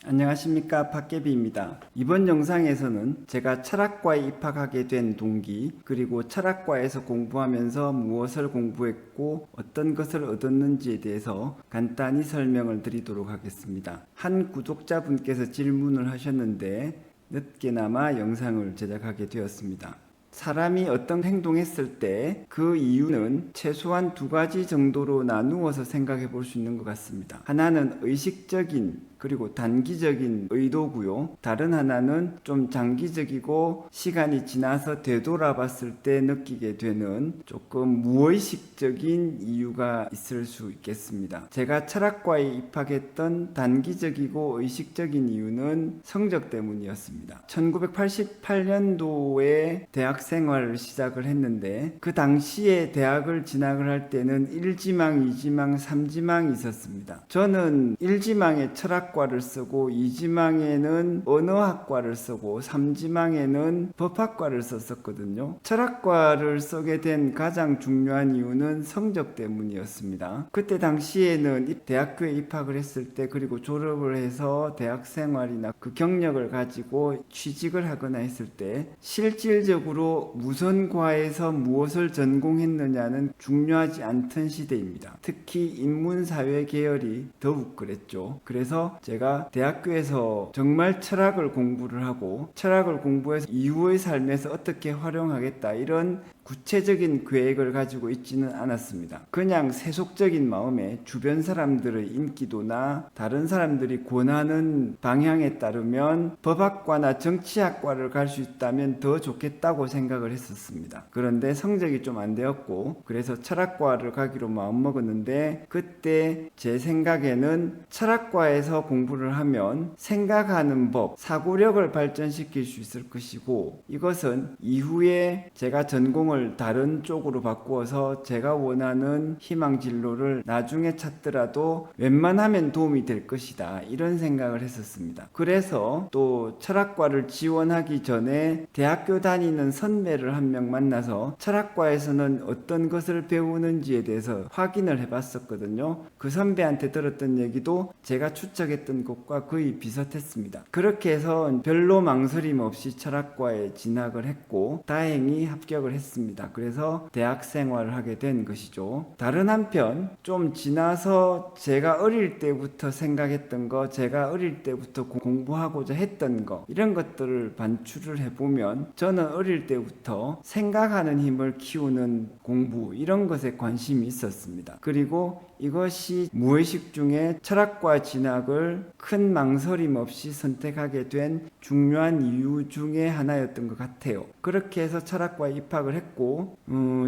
안녕하십니까, 박계비입니다. 이번 영상에서는 제가 철학과에 입학하게 된 동기, 그리고 철학과에서 공부하면서 무엇을 공부했고 어떤 것을 얻었는지에 대해서 간단히 설명을 드리도록 하겠습니다. 한 구독자분께서 질문을 하셨는데 늦게나마 영상을 제작하게 되었습니다. 사람이 어떤 행동했을 때 그 이유는 최소한 두 가지 정도로 나누어서 생각해 볼 수 있는 것 같습니다. 하나는 의식적인 그리고 단기적인 의도고요. 다른 하나는 좀 장기적이고 시간이 지나서 되돌아봤을 때 느끼게 되는 조금 무의식적인 이유가 있을 수 있겠습니다. 제가 철학과에 입학했던 단기적이고 의식적인 이유는 성적 때문이었습니다. 1988년도에 대학 생활을 시작을 했는데 그 당시에 대학을 진학을 할 때는 1지망, 2지망, 3지망이 있었습니다. 저는 1지망에 철학과를 쓰고 2지망에는 언어학과를 쓰고 3지망에는 법학과를 썼었거든요. 철학과를 쓰게 된 가장 중요한 이유는 성적 때문이었습니다. 그때 당시에는 대학교에 입학을 했을 때 그리고 졸업을 해서 대학 생활이나 그 경력을 가지고 취직을 하거나 했을 때 실질적으로 무슨 과에서 무엇을 전공했느냐는 중요하지 않던 시대입니다. 특히 인문사회 계열이 더욱 그랬죠. 그래서 제가 대학교에서 정말 철학을 공부를 하고 철학을 공부해서 이후의 삶에서 어떻게 활용하겠다 이런 구체적인 계획을 가지고 있지는 않았습니다. 그냥 세속적인 마음에 주변 사람들의 인기도나 다른 사람들이 권하는 방향에 따르면 법학과나 정치학과를 갈 수 있다면 더 좋겠다고 생각을 했었습니다. 그런데 성적이 좀 안 되었고 그래서 철학과를 가기로 마음먹었는데 그때 제 생각에는 철학과에서 공부를 하면 생각하는 법, 사고력을 발전시킬 수 있을 것이고 이것은 이후에 제가 전공을 다른 쪽으로 바꾸어서 제가 원하는 희망 진로를 나중에 찾더라도 웬만하면 도움이 될 것이다 이런 생각을 했었습니다. 그래서 또 철학과를 지원하기 전에 대학교 다니는 선배를 한 명 만나서 철학과에서는 어떤 것을 배우는지에 대해서 확인을 해봤었거든요. 그 선배한테 들었던 얘기도 제가 추측했던 것과 거의 비슷했습니다. 그렇게 해서 별로 망설임 없이 철학과에 진학을 했고 다행히 합격을 했습니다. 그래서 대학 생활을 하게 된 것이죠. 다른 한편 좀 지나서 제가 어릴 때부터 생각했던 거, 제가 어릴 때부터 공부하고자 했던 거 이런 것들을 반추를 해보면 저는 어릴 때부터 생각하는 힘을 키우는 공부 이런 것에 관심이 있었습니다. 그리고 이것이 무의식 중에 철학과 진학을 큰 망설임 없이 선택하게 된 중요한 이유 중에 하나였던 것 같아요. 그렇게 해서 철학과에 입학을 했고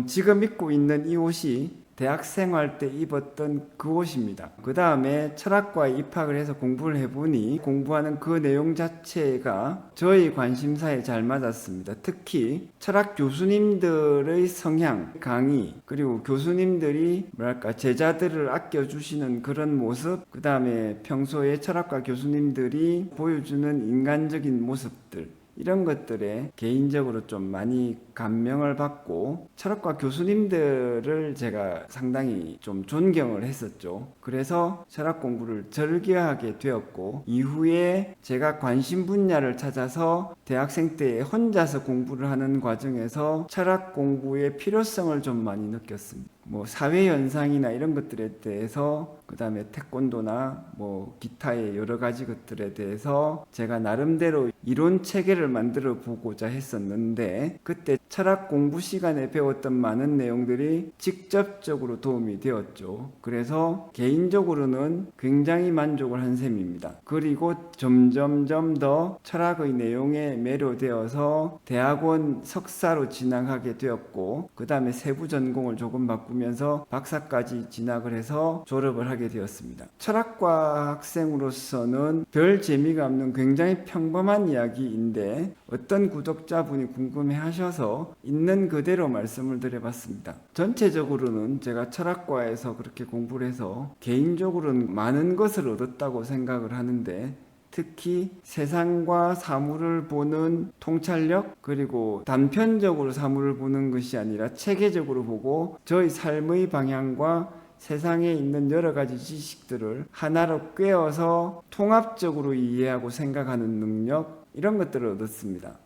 지금 입고 있는 이 옷이 대학 생활 때 입었던 그 옷입니다. 그 다음에 철학과에 입학을 해서 공부를 해보니 공부하는 그 내용 자체가 저희 관심사에 잘 맞았습니다. 특히 철학 교수님들의 성향, 강의, 그리고 교수님들이 제자들을 아껴주시는 그런 모습, 그 다음에 평소에 철학과 교수님들이 보여주는 인간적인 모습들 이런 것들에 개인적으로 좀 많이 감명을 받고 철학과 교수님들을 제가 상당히 좀 존경을 했었죠. 그래서 철학 공부를 즐겨하게 되었고 이후에 제가 관심 분야를 찾아서 대학생 때 혼자서 공부를 하는 과정에서 철학 공부의 필요성을 좀 많이 느꼈습니다. 사회 현상이나 이런 것들에 대해서 그 다음에 태권도나 기타의 여러 가지 것들에 대해서 제가 나름대로 이론 체계를 만들어 보고자 했었는데 그때 철학 공부 시간에 배웠던 많은 내용들이 직접적으로 도움이 되었죠. 그래서 개인적으로는 굉장히 만족을 한 셈입니다. 그리고 점점점 더 철학의 내용에 매료되어서 대학원 석사로 진학하게 되었고 그 다음에 세부 전공을 조금 바꾸면서 박사까지 진학을 해서 졸업을 하게 되었습니다. 철학과 학생으로서는 별 재미가 없는 굉장히 평범한 이야기인데 어떤 구독자분이 궁금해 하셔서 있는 그대로 말씀을 드려봤습니다. 전체적으로는 제가 철학과에서 그렇게 공부를 해서 개인적으로는 많은 것을 얻었다고 생각을 하는데 특히 세상과 사물을 보는 통찰력 그리고 단편적으로 사물을 보는 것이 아니라 체계적으로 보고 저의 삶의 방향과 세상에 있는 여러 가지 지식들을 하나로 꿰어서 통합적으로 이해하고 생각하는 능력, 이런 것들을 얻었습니다.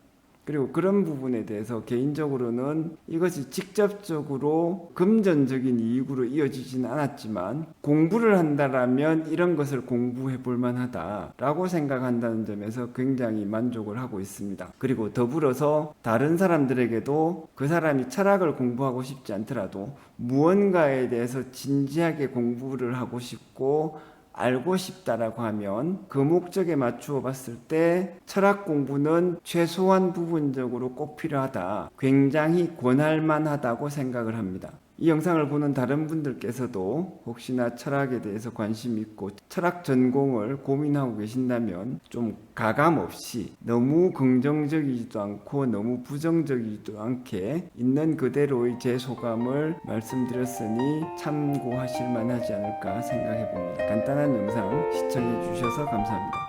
그리고 그런 부분에 대해서 개인적으로는 이것이 직접적으로 금전적인 이익으로 이어지지는 않았지만 공부를 한다라면 이런 것을 공부해 볼 만하다라고 생각한다는 점에서 굉장히 만족을 하고 있습니다. 그리고 더불어서 다른 사람들에게도 그 사람이 철학을 공부하고 싶지 않더라도 무언가에 대해서 진지하게 공부를 하고 싶고 알고 싶다라고 하면 그 목적에 맞추어 봤을 때 철학 공부는 최소한 부분적으로 꼭 필요하다, 굉장히 권할 만하다고 생각을 합니다. 이 영상을 보는 다른 분들께서도 혹시나 철학에 대해서 관심 있고 철학 전공을 고민하고 계신다면 좀 가감 없이 너무 긍정적이지도 않고 너무 부정적이지도 않게 있는 그대로의 제 소감을 말씀드렸으니 참고하실 만하지 않을까 생각해 봅니다. 간단한 영상 시청해 주셔서 감사합니다.